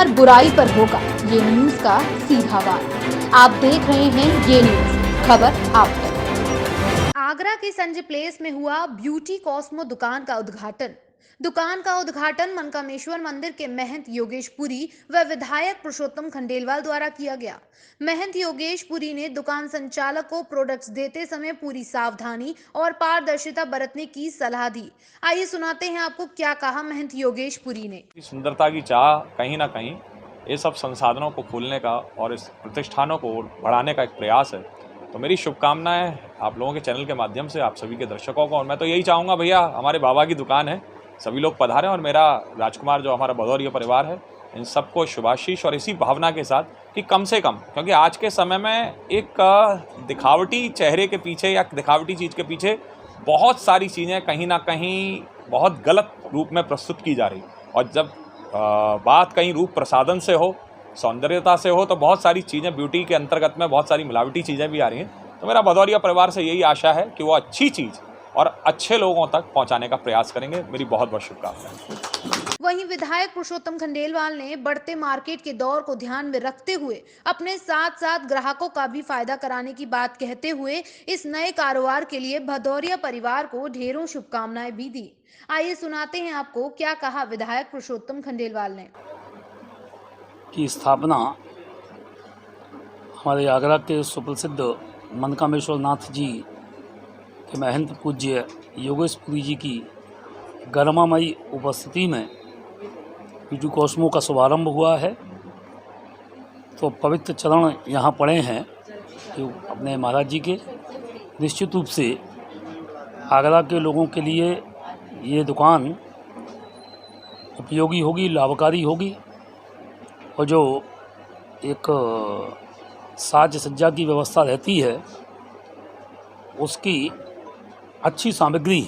हर बुराई पर होगा ये न्यूज का सीधा वार। आप देख रहे हैं ये न्यूज, खबर आप तक। आगरा के संजय प्लेस में हुआ ब्यूटी कॉस्मो दुकान का उद्घाटन। दुकान का उद्घाटन मनकामेश्वर मंदिर के महंत योगेश पुरी व विधायक पुरुषोत्तम खंडेलवाल द्वारा किया गया। महंत योगेश पुरी ने दुकान संचालक को प्रोडक्ट्स देते समय पूरी सावधानी और पारदर्शिता बरतने की सलाह दी। आइए सुनाते हैं आपको क्या कहा महंत योगेश पुरी ने। सुंदरता की चाह कहीं ना कहीं ये सब संसाधनों को खोलने का और इस प्रतिष्ठानों को बढ़ाने का एक प्रयास है। तो मेरी शुभकामनाएं आप लोगों के चैनल के माध्यम से आप सभी के दर्शकों को, और मैं तो यही चाहूँगा भैया, हमारे बाबा की दुकान है, सभी लोग पधारें और मेरा राजकुमार जो हमारा भदौरिया परिवार है इन सबको शुभाशीष और इसी भावना के साथ कि कम से कम, क्योंकि आज के समय में एक दिखावटी चेहरे के पीछे या दिखावटी चीज़ के पीछे बहुत सारी चीज़ें कहीं ना कहीं बहुत गलत रूप में प्रस्तुत की जा रही, और जब बात कहीं रूप प्रसाधन से हो, सौंदर्यता से हो, तो बहुत सारी चीज़ें ब्यूटी के अंतर्गत में बहुत सारी मिलावटी चीज़ें भी आ रही हैं। तो मेरा भदौरिया परिवार से यही आशा है कि वो अच्छी चीज़ और अच्छे लोगों तक पहुंचाने का प्रयास करेंगे। मेरी बहुत बहुत शुभकामनाएं। वहीं विधायक पुरुषोत्तम खंडेलवाल ने बढ़ते मार्केट के दौर को ध्यान में रखते हुए अपने साथ साथ ग्राहकों का भी फायदा कराने की बात कहते हुए इस नए कारोबार के लिए भदौरिया परिवार को ढेरों शुभकामनाएं भी दी। आइए सुनाते हैं आपको क्या कहा विधायक पुरुषोत्तम खंडेलवाल ने। की स्थापना हमारे आगरा के सुप्रसिद्ध मनकामेश्वर नाथ जी के महंत पूज्य योगेश पुरी जी की गरिमामयी उपस्थिति में ब्यूटी कॉस्मो का शुभारंभ हुआ है। तो पवित्र चरण यहाँ पड़े हैं कि अपने महाराज जी के, निश्चित रूप से आगरा के लोगों के लिए ये दुकान उपयोगी होगी, लाभकारी होगी। और जो एक साज सज्जा की व्यवस्था रहती है उसकी अच्छी सामग्री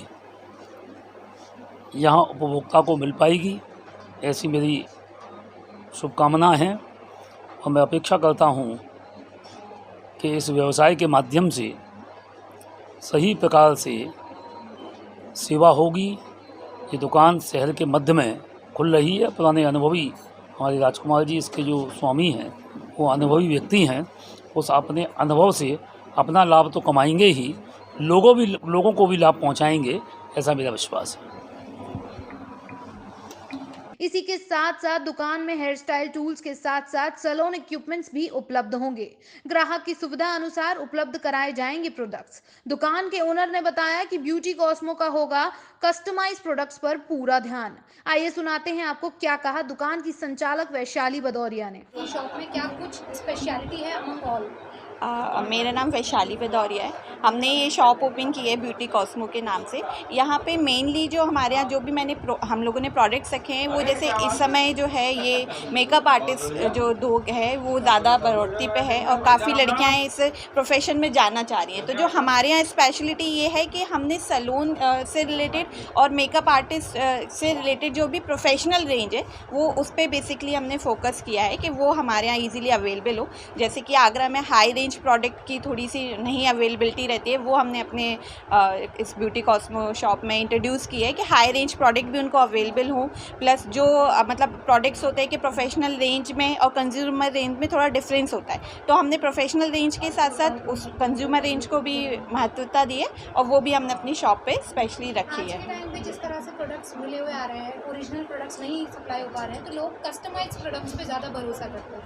यहाँ उपभोक्ता को मिल पाएगी, ऐसी मेरी शुभकामना है। और मैं अपेक्षा करता हूँ कि इस व्यवसाय के माध्यम से सही प्रकार से सेवा होगी। ये दुकान शहर के मध्य में खुल रही है। पुराने अनुभवी हमारे राजकुमार जी इसके जो स्वामी हैं वो अनुभवी व्यक्ति हैं। उस अपने अनुभव से अपना लाभ तो कमाएंगे ही, लोगों को भी लाभ पहुंचाएंगे, ऐसा मेरा विश्वास है। इसी के साथ साथ दुकान में हेयर स्टाइल टूल्स के साथ साथ सैलून इक्विपमेंट्स भी उपलब्ध होंगे। ग्राहक की सुविधा अनुसार उपलब्ध कराए जाएंगे प्रोडक्ट्स। दुकान के ओनर ने बताया कि ब्यूटी कॉस्मो का होगा कस्टमाइज प्रोडक्ट्स पर पूरा ध्यान। आइए सुनाते हैं आपको क्या कहा दुकान की संचालक वैशाली भदौरिया ने। शॉप में क्या कुछ स्पेशलिटी है अमंग ऑल? मेरा नाम वैशाली भदौरिया है। हमने ये शॉप ओपन की है ब्यूटी कॉस्मो के नाम से। यहाँ पे मेनली जो हमारे यहाँ जो भी हम लोगों ने प्रोडक्ट्स रखे हैं वो, जैसे इस समय जो है ये मेकअप आर्टिस्ट जो लोग है वो ज़्यादा बढ़ोतरी पे है और काफ़ी लड़कियाँ इस प्रोफेशन में जाना चाह रही हैं। तो जो हमारे यहाँ स्पेशलिटी ये है कि हमने सैलून से रिलेटेड और मेकअप आर्टिस्ट से रिलेटेड जो भी प्रोफेशनल रेंज है वो उस पर बेसिकली हमने फोकस किया है कि वो हमारे यहाँ ईजिली अवेलेबल हो। जैसे कि आगरा में हाई रेंज प्रोडक्ट की थोड़ी सी नहीं अवेलेबिलिटी रहती है, वो हमने अपने इस ब्यूटी कॉस्मो शॉप में इंट्रोड्यूस की है कि हाई रेंज प्रोडक्ट भी उनको अवेलेबल हो। प्लस जो मतलब प्रोडक्ट्स होते हैं कि प्रोफेशनल रेंज में और कंज्यूमर रेंज में थोड़ा डिफरेंस होता है, तो हमने प्रोफेशनल रेंज के साथ साथ उस कंज्यूमर रेंज को भी महत्वता दी है और वो भी हमने अपनी शॉप पे स्पेशली रखी है। आज के टाइम पे जिस तरह से प्रोडक्ट्स मिले हुए आ रहे हैं, ओरिजिनल प्रोडक्ट्स नहीं सप्लाई हो पा रहे हैं, तो लोग कस्टमाइज्ड प्रोडक्ट्स पे ज़्यादा भरोसा करते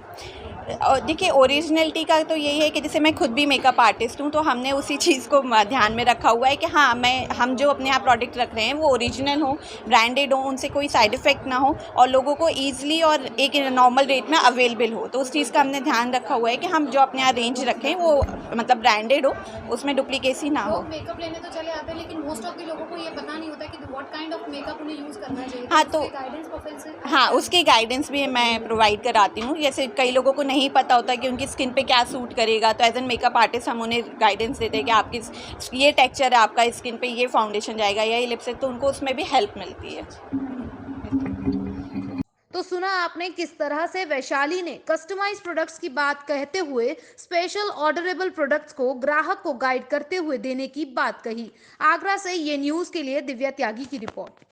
हैं। और देखिए ओरिजिनलिटी का तो यही है कि जैसे मैं खुद भी मेकअप आर्टिस्ट हूँ, तो हमने उसी चीज़ को ध्यान में रखा हुआ है कि हाँ हम जो अपने यहाँ प्रोडक्ट रख रहे हैं वो ओरिजिनल हो, ब्रांडेड हो, उनसे कोई साइड इफ़ेक्ट ना हो और लोगों को ईजिली और एक नॉर्मल रेट में अवेलेबल हो। तो उस चीज़ का हमने ध्यान रखा हुआ है कि हम जो अपने यहाँ रेंज रखें वो मतलब ब्रांडेड हो, उसमें डुप्लीकेसी ना हो। मेकअप लेने तो चले आते हैं लेकिन मोस्ट ऑफ द लोगों को ये पता नहीं होता कि व्हाट काइंड ऑफ मेकअप उन्हें यूज़ करना चाहिए। हाँ, तो गाइडेंस प्रोफेसर, हाँ उसकी गाइडेंस भी मैं प्रोवाइड कराती हूँ। जैसे कई लोगों को नहीं पता होता कि उनकी स्किन पे क्या सूट करेगा, तो एज एन मेकअप आर्टिस्ट हम उन्हें गाइडेंस देते हैं कि आपकी ये टेक्सचर है, आपका स्किन पे ये फाउंडेशन जाएगा या ये लिपस्टिक, तो उनको उसमें भी हेल्प मिलती है। तो सुना आपने किस तरह से वैशाली ने कस्टमाइज प्रोडक्ट्स की बात कहते हुए स्पेशल ऑर्डरेबल प्रोडक्ट्स को ग्राहक को गाइड करते हुए देने की बात कही। आगरा से ये न्यूज के लिए दिव्या त्यागी की रिपोर्ट।